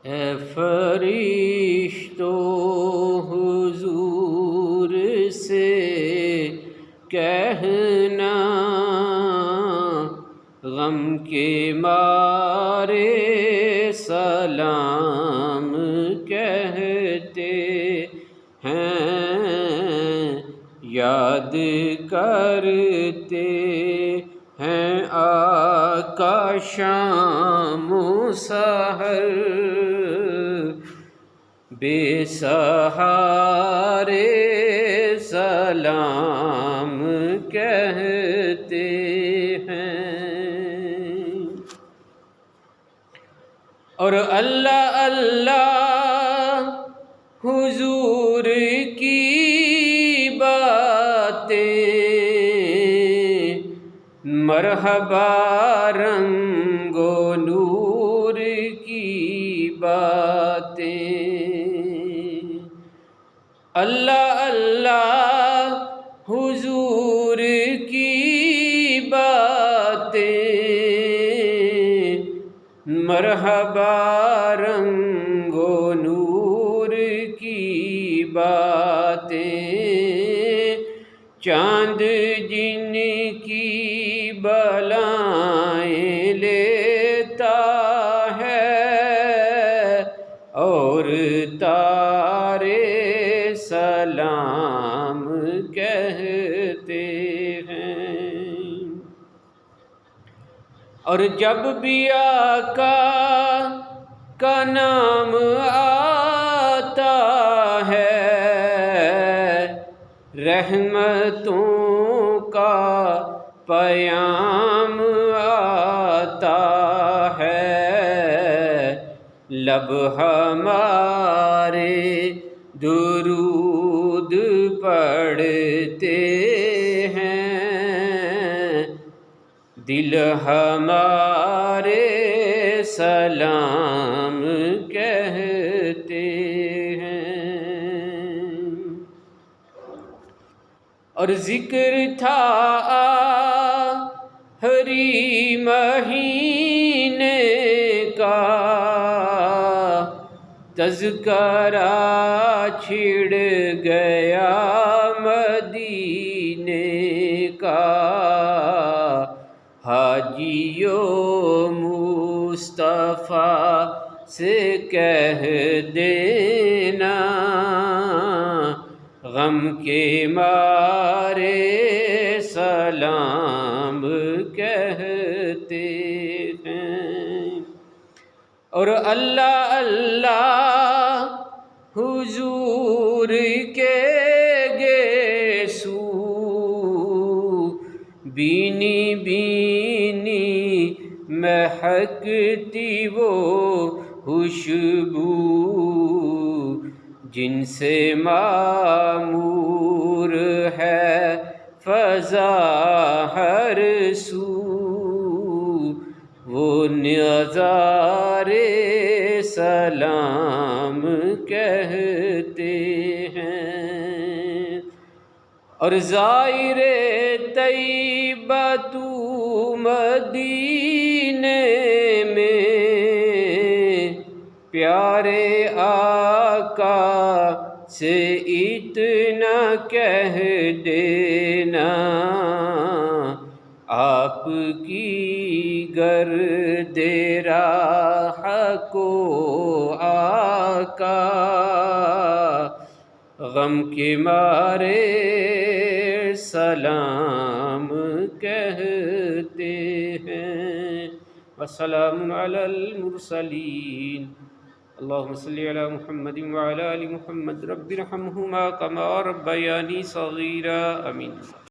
اے فرشتوں حضور سے کہنا غم کے مارے سلام کہتے ہیں، یاد کرتے ہیں آقا شام و سحر، بے سہارے سلام کہتے ہیں۔ اور اللہ اللہ حضور کی باتیں، مرحبا رنگ و نور کی باتیں، اللہ اللہ حضور کی باتیں، مرحبا رنگ و نور کی باتیں، چاند جن کی بلائیں لیتا ہے اور تارے سلام کہتے ہیں۔ اور جب بھی آقا کا نام آتا ہے، رحمتوں کا پیام آتا ہے، لب ہمارے درود پڑھتے ہیں، دل ہمارے سلام کہتے ہیں۔ اور ذکر تھا آخری مہینے کا، تذکرہ چھڑ گیا مدینے کا، حاجیوں مصطفیٰ سے کہہ دینا غم کے مارے سلام کہتے ہیں۔ اور اللہ اللہ حضور کے گیسو، بینی بینی مہکتی وہ خوشبو، جن سے معمور ہے فضا ہر سو، وہ نظارے سلام کہتے ہیں۔ اور زائر طیبہ تو مدینے میں، پیارے آقا سے اتنا کہہ دینا، آپ کی گرد راہ کو آقا غم کے مارے سلام کہتے ہیں۔ والسلام علی المرسلین۔ اللہم صلی علی محمد وعلی آل محمد، رب ارحمہما کما ربیانی صغیرا، آمین۔